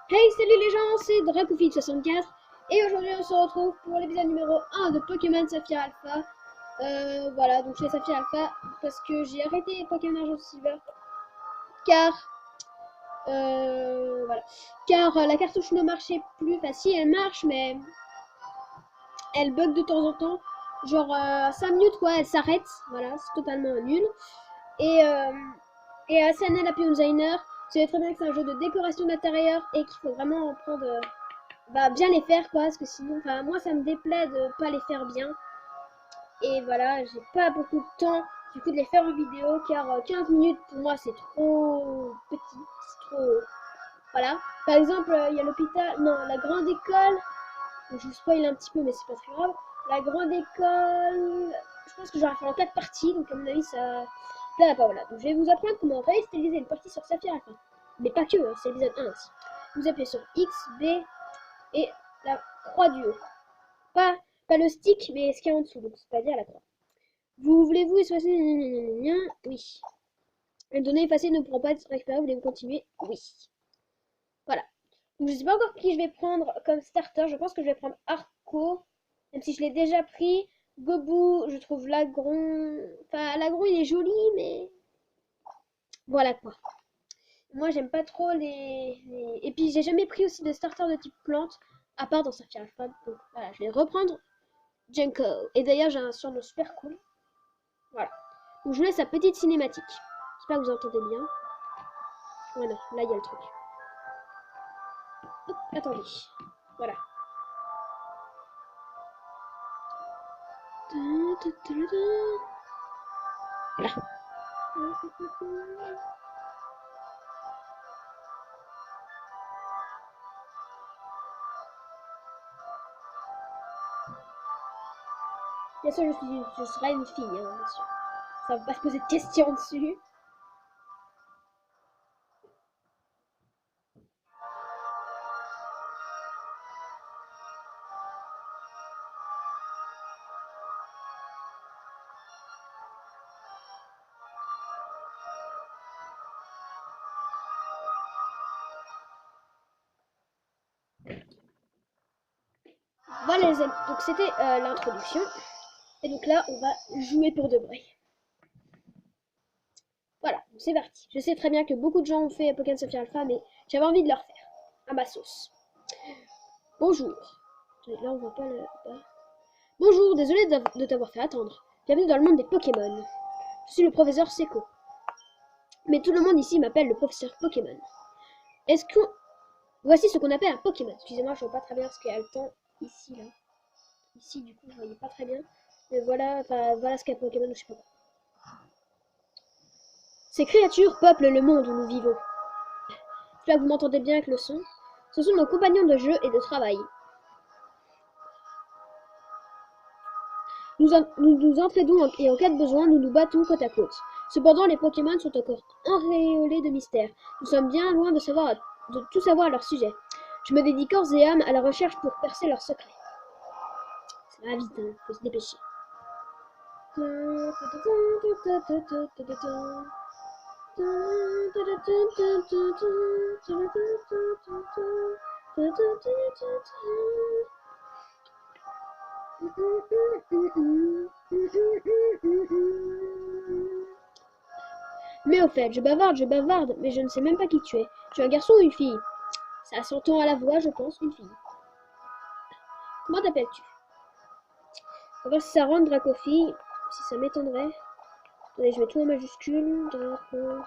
Hey, salut les gens, c'est Dracofit64 et aujourd'hui on se retrouve pour l'épisode numéro 1 de Pokémon Saphir Alpha. Voilà, donc c'est Saphir Alpha parce que j'ai arrêté Pokémon Argent Silver car voilà, car la cartouche ne marchait plus. Enfin si, elle marche mais elle bug de temps en temps. Genre 5 minutes quoi, elle s'arrête. Voilà, c'est totalement nul. Et Asana la Pion Designer, vous savez très bien que c'est un jeu de décoration d'intérieur et qu'il faut vraiment prendre bien les faire quoi, parce que sinon, enfin moi ça me déplaît de pas les faire bien. Et voilà, j'ai pas beaucoup de temps du coup de les faire en vidéo car 15 minutes pour moi c'est trop petit, c'est trop... Voilà. Par exemple, il y a l'hôpital, non, la grande école, donc je vous spoil un petit peu mais c'est pas très grave. La grande école, je pense que j'aurais fait en 4 parties, donc à mon avis ça... Là, pas voilà. Donc je vais vous apprendre comment réstyliser une partie sur Saphir Alpha. Mais pas que, hein, c'est l'épisode 1 aussi. Vous appuyez sur X, B et la croix du haut. Pas, pas le stick, mais ce qu'il y a en dessous, donc c'est-à-dire la croix. Voulez-vous effacer? Oui. Les données effacées ne pourront pas être récupérées, voulez-vous continuer? Oui. Voilà. Donc je sais pas encore qui je vais prendre comme starter, je pense que je vais prendre Arco, même si je l'ai déjà pris. Gobu, je trouve Lagron... Enfin, Lagron il est joli, mais... Voilà quoi. Moi j'aime pas trop Et puis j'ai jamais pris aussi de starter de type plante, à part dans Saphir Alpha, donc voilà, je vais reprendre Junko. Et d'ailleurs j'ai un surnom super cool. Voilà. Donc je vous laisse la petite cinématique. J'espère que vous entendez bien. Voilà, là il y a le truc. Hop, attendez. Voilà. Voilà. Bien sûr, je serai une fille, hein, bien sûr. Ça va pas se poser de questions dessus. Voilà les amis, donc c'était l'introduction. Et donc là, on va jouer pour de vrai. Voilà, c'est parti. Je sais très bien que beaucoup de gens ont fait Pokémon Saphir Alpha, mais j'avais envie de le refaire. À ma sauce. Bonjour. Là, on voit pas le... Bonjour, désolé de t'avoir fait attendre. Bienvenue dans le monde des Pokémon. Je suis le professeur Seko. Mais tout le monde ici m'appelle le professeur Pokémon. Est-ce que... Voici ce qu'on appelle un Pokémon. Excusez-moi, je vois pas très bien parce qu'il y a le temps ici, là. Ici, du coup, je voyais pas très bien. Mais voilà, enfin, voilà ce qu'est un Pokémon, je sais pas. Ces créatures peuplent le monde où nous vivons. J'espère que vous m'entendez bien avec le son. Ce sont nos compagnons de jeu et de travail. Nous nous entraidons et en cas de besoin, nous nous battons côte à côte. Cependant, les Pokémon sont encore auréolés de mystère. Nous sommes bien loin de tout savoir à leur sujet. Je me dédie corps et âme à la recherche pour percer leurs secrets. Ça va vite, hein, faut se dépêcher. Mais au fait, je bavarde, mais je ne sais même pas qui tu es. Tu es un garçon ou une fille? Ça s'entend à la voix, je pense, une fille. Comment t'appelles-tu? On va voir si ça rentre Dracofille, si ça m'étonnerait. Attendez, je mets tout en majuscule. Dracofille.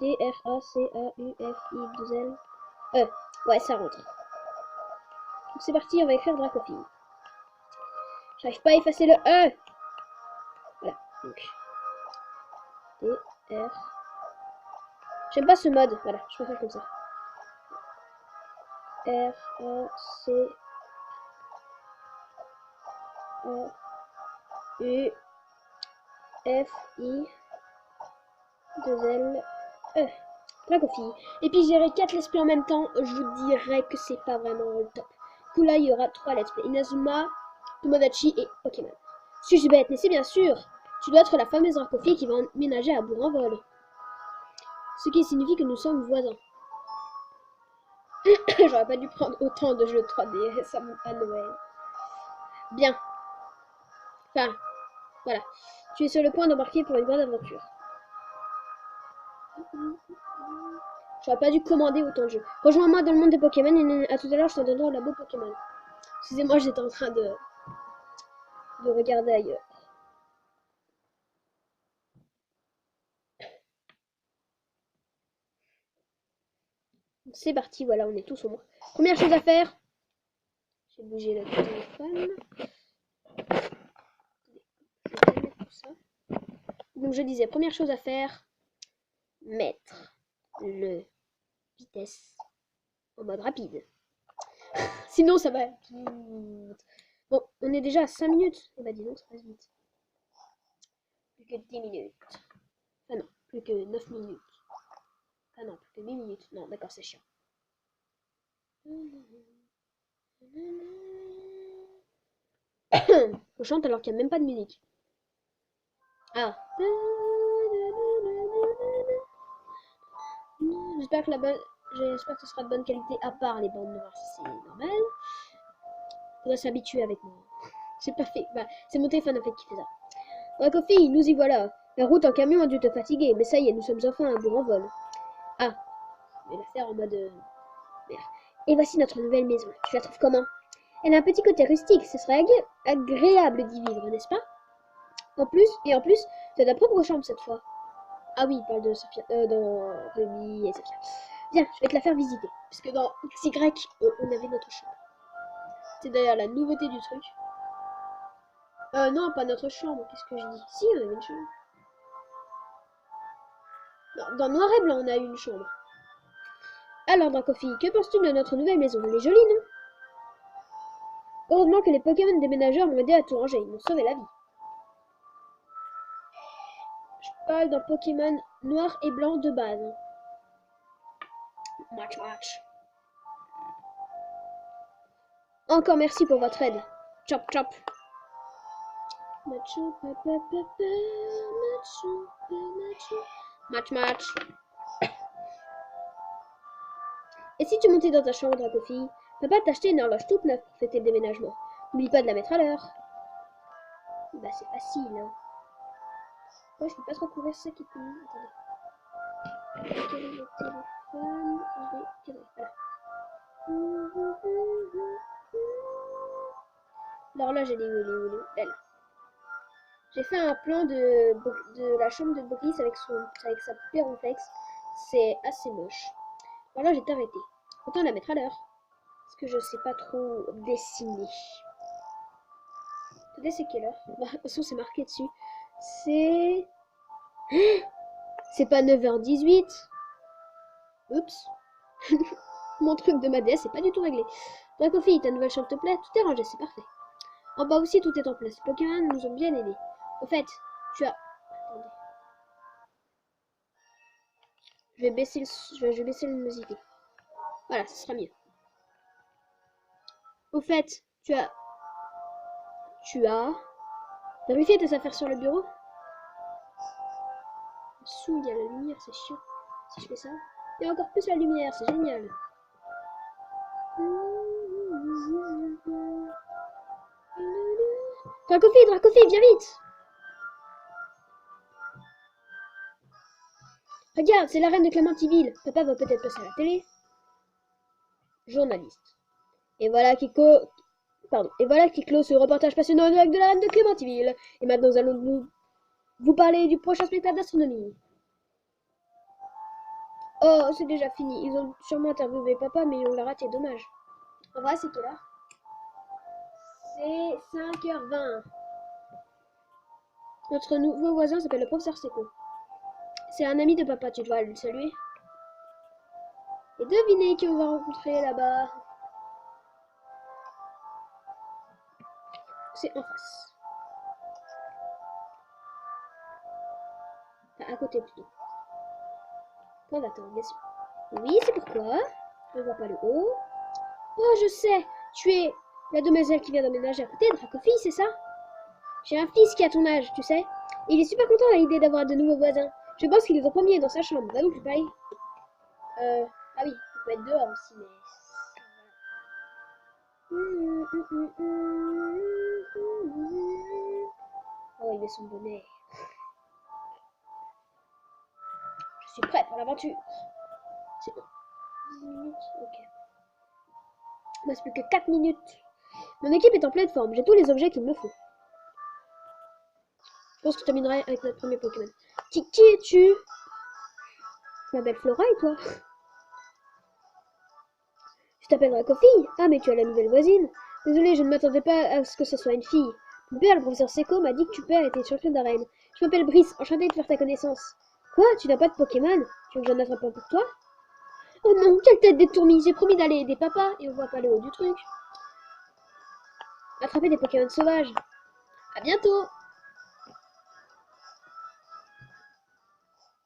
D-R-A-C-A-U-F-I-2-L. Ouais, ça rentre. Donc c'est parti, on va écrire Dracofille. J'arrive pas à effacer le E. Voilà, donc. D-R. J'aime pas ce mode, voilà, je préfère comme ça. R-A-C-A-U-F-I-2-L-E. Dracofille. Et puis gérer 4 let's play en même temps, je vous dirais que c'est pas vraiment le top. Du coup là, il y aura 3 let's play. Inazuma, Tomodachi et Pokémon. Suis-je bête? Mais c'est bien sûr. Tu dois être la fameuse Dracofille qui va emménager à Bourg-en-Vol. Ce qui signifie que nous sommes voisins. J'aurais pas dû prendre autant de jeux 3D à Noël. Bien. Enfin, voilà. Tu es sur le point d'embarquer pour une grande aventure. J'aurais pas dû commander autant de jeux. Rejoins-moi dans le monde des Pokémon et à tout à l'heure, je t'entendrai au labo Pokémon. Excusez-moi, j'étais en train de regarder ailleurs. C'est parti, voilà, on est tous au moins. Première chose à faire. J'ai bougé le téléphone. Je vais mettre tout ça. Donc je disais, première chose à faire, mettre le vitesse en mode rapide. Sinon ça va. Bon, on est déjà à 5 minutes. Eh bah dis donc, ça passe vite. Plus que 10 minutes. Ah non, plus que 9 minutes. Ah non, plus que 8 minutes. Non, d'accord, c'est chiant. On chante alors qu'il n'y a même pas de musique. Ah. J'espère que j'espère que ce sera de bonne qualité à part les bandes noires, c'est normal. On va s'habituer avec moi. J'ai pas fait. Bah, c'est mon téléphone en fait qui fait ça. Rakofi, nous y voilà. La route en camion a dû te fatiguer, mais ça y est, nous sommes enfin à un bon vol. Ah, je vais la faire en mode merde. Et voici notre nouvelle maison. Tu la trouves comment? Elle a un petit côté rustique, ce serait agréable d'y vivre, n'est-ce pas? En plus, tu as ta propre chambre cette fois. Ah oui, il parle de Sophia, dans Ruby et Sophia. Viens, je vais te la faire visiter. Parce que dans XY, on avait notre chambre. C'est d'ailleurs la nouveauté du truc. Non, pas notre chambre, qu'est-ce que je dis? Si, on avait une chambre. Non, dans Noir et Blanc, on a eu une chambre. Alors, Dracofi, que penses-tu de notre nouvelle maison? Elle est jolie, non? Heureusement que les Pokémon déménageurs m'ont aidé à tout ranger, ils m'ont sauvé la vie. Je parle d'un Pokémon noir et blanc de base. Match. Encore merci pour votre aide. Chop. Match. Et si tu montais dans ta chambre, Dracofi? Papa t'a acheté une horloge toute neuve pour fêter le déménagement. N'oublie pas de la mettre à l'heure. Bah c'est facile, hein. Ouais, je peux pas trop couvrir ça qui peut. Attendez. Quel est le téléphone? Je vais. Voilà. L'horloge, elle est où? Elle. J'ai fait un plan de la chambre de Brice avec sa poupée Ronflex. C'est assez moche. L'horloge est arrêtée. Autant la mettre à l'heure. Parce que je sais pas trop dessiner. Attendez, c'est quelle heure? Bah, de toute façon, c'est marqué dessus. C'est pas 9h18. Oups. Mon truc de ma DS c'est pas du tout réglé. Dracofi, ta nouvelle chambre te plaît? Tout est rangé, c'est parfait. En bas aussi, tout est en place. Les Pokémon nous ont bien aidés. Au fait, tu as... Attendez. Je vais baisser la luminosité. Voilà, ce sera mieux. Au fait, tu as vérifié tes affaires sur le bureau? Dessous, il y a la lumière, c'est chiant. Si je fais ça, il y a encore plus la lumière, c'est génial. Dracofi, viens vite! Regarde, c'est la reine de Clémentiville. Papa va peut-être passer à la télé. Journaliste. Et voilà qui clôt ce reportage passionnant avec de la reine de Clémentiville. Et maintenant, nous allons vous parler du prochain spectacle d'astronomie. Oh, c'est déjà fini. Ils ont sûrement interviewé papa, mais on l'a raté. Dommage. En vrai, c'est quelle heure? C'est 5h20. Notre nouveau voisin s'appelle le professeur Seco. C'est un ami de papa, tu dois le saluer. Et devinez qui on va rencontrer là-bas. C'est en face. Enfin, à côté plutôt. Point d'attente, bien sûr. Oui, c'est pourquoi. Je ne vois pas le haut. Oh, je sais. Tu es la demoiselle qui vient d'emménager à côté, Dracofi, c'est ça? J'ai un fils qui a ton âge, tu sais. Et il est super content à l'idée d'avoir de nouveaux voisins. Je pense qu'il est au premier dans sa chambre. Va donc lui parler. Ah oui, peux être dehors aussi, mais... Oh, il met son bonnet. Je suis prête pour l'aventure. C'est bon. 10 minutes, ok. Il ne reste plus que 4 minutes. Mon équipe est en pleine forme. J'ai tous les objets qu'il me faut. Je pense que je terminerai avec notre premier Pokémon. Qui es-tu? Je m'appelle Flora et toi? Tu t'appelleras Kofi? Ah, mais tu as la nouvelle voisine. Désolée, je ne m'attendais pas à ce que ce soit une fille. Mon père, le professeur Seko, m'a dit que tu père était champion d'arène. Je m'appelle Brice, enchantée de faire ta connaissance. Quoi? Tu n'as pas de Pokémon? Tu veux que j'en attrape un pour toi? Oh non, quelle tête d'étourmi! J'ai promis d'aller aider papa et on voit pas le haut du truc. Attraper des Pokémon sauvages. À bientôt!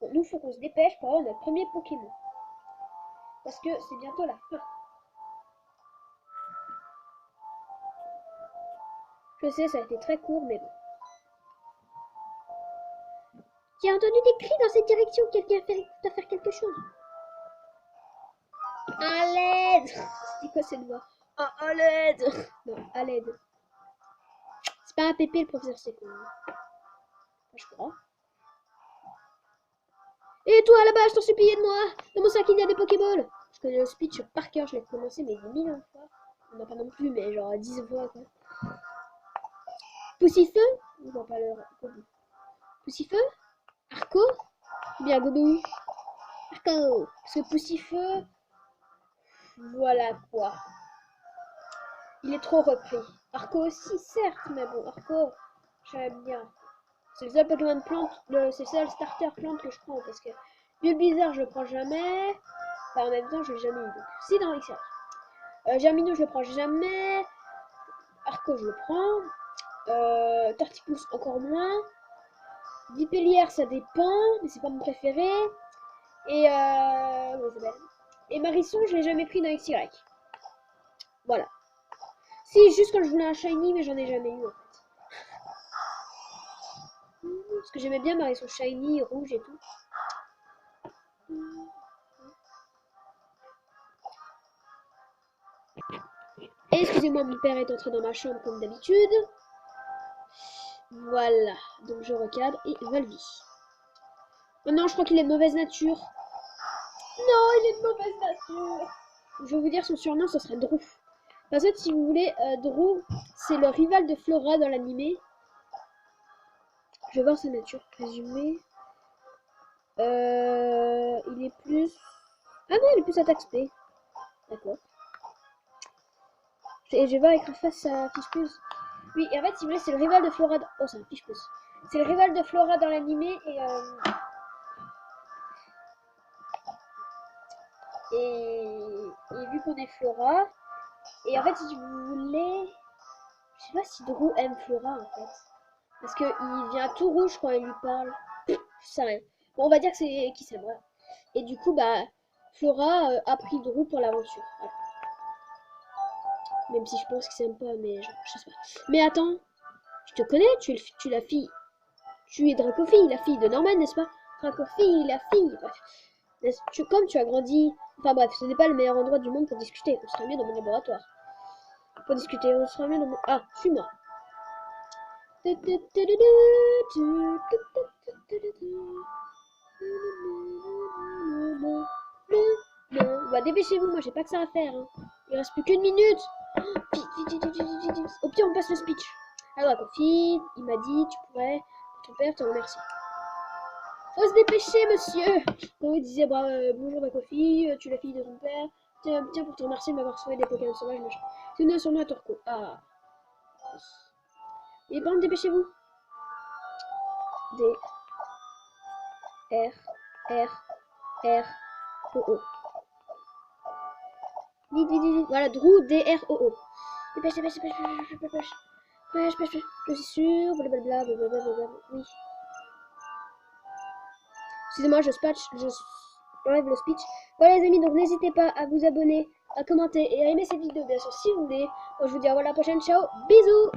Bon, nous, faut qu'on se dépêche pour avoir notre premier Pokémon. Parce que c'est bientôt la fin. Je sais, ça a été très court, mais bon. J'ai entendu des cris dans cette direction. Quelqu'un doit faire quelque chose. À l'aide! C'était quoi cette voix? Oh, à l'aide! Non, à l'aide. C'est pas un pépé, le professeur Seko. Je crois. Et toi là-bas, je t'en supplie, aide-moi! Dans mon sac, il y a des Pokéballs! Je connais le speech par cœur, je l'ai commencé mais des millions de fois. On n'a pas non plus, mais genre 10 fois quoi. Poussifeu? On voit pas le Gobu. Poussifeu? Arco? Ou bien Gobu? Arco! Parce que Poussifeu, voilà quoi. Il est trop repris. Arco aussi, certes, mais bon, Arco, j'aime bien. C'est le seul Pokémon plante, c'est le seul starter plante que je prends parce que le Blizzard je le prends jamais. Enfin, en même temps, je l'ai jamais eu. Donc, si dans XR. Germino, je le prends jamais. Arco, je le prends. Tortipousse, encore moins. Dipélière, ça dépend, mais c'est pas mon préféré. Et et Marisson, je l'ai jamais pris dans XY. Voilà. Si, juste quand je voulais un shiny, mais j'en ai jamais eu en fait. Parce que j'aimais bien Marisson shiny, rouge et tout. Excusez-moi, mon père est entré dans ma chambre comme d'habitude. Voilà, donc je recadre et Volvi. Oh non, je crois qu'il est de mauvaise nature. Non, il est de mauvaise nature. Je vais vous dire son surnom, ce serait Drew. En fait, si vous voulez, Drew, c'est le rival de Flora dans l'animé. Je vais voir sa nature. Résumé. Il est plus... Ah non, il est plus attaque spé. D'accord. Et je vais voir écrire face à Fiche-Pouce. Oui, et en fait, si vous voulez, c'est le rival de Flora... Oh, c'est un Fiche-Pouce. C'est le rival de Flora dans l'animé et vu qu'on est Flora... Et en fait, si vous voulez... Je sais pas si Drew aime Flora, en fait. Parce qu'il vient tout rouge quand elle lui parle. Je sais rien. Bon, on va dire que c'est qui s'aime, voilà. Et du coup, bah, Flora a pris Drew pour l'aventure. Voilà. Même si je pense qu'il s'aime pas, mais je sais pas. Mais attends, je te connais, tu es la fille. Tu es Dracophile, la fille de Norman, n'est-ce pas? Dracophile, la fille. Bref. Comme tu as grandi... Enfin bref, ce n'est pas le meilleur endroit du monde pour discuter. On serait mieux dans mon laboratoire. Pour discuter, on serait mieux dans mon... Ah, suis-moi. Bah dépêchez-vous, moi j'ai pas que ça à faire. Hein. Il reste plus qu'une minute. Au pire on passe le speech. Alors Kofi, il m'a dit tu pourrais, ton père te remercie. Faut se dépêcher monsieur. Donc il disait bah, bonjour Kofi, tu es la fille de ton père. Tiens pour te remercier de m'avoir sauvé des Pokémon sauvages machin. C'est une sur moi Torco. Ah. Et bon dépêchez-vous. D R R R O O. Vite. Voilà, Drew D R O O. Dépêche. Je suis sûr. Blablabla. Oui. Excusez-moi, je enlève le speech. Voilà les amis, donc n'hésitez pas à vous abonner, à commenter et à aimer cette vidéo, bien sûr, si vous voulez. Moi, je vous dis à la prochaine. Ciao, bisous.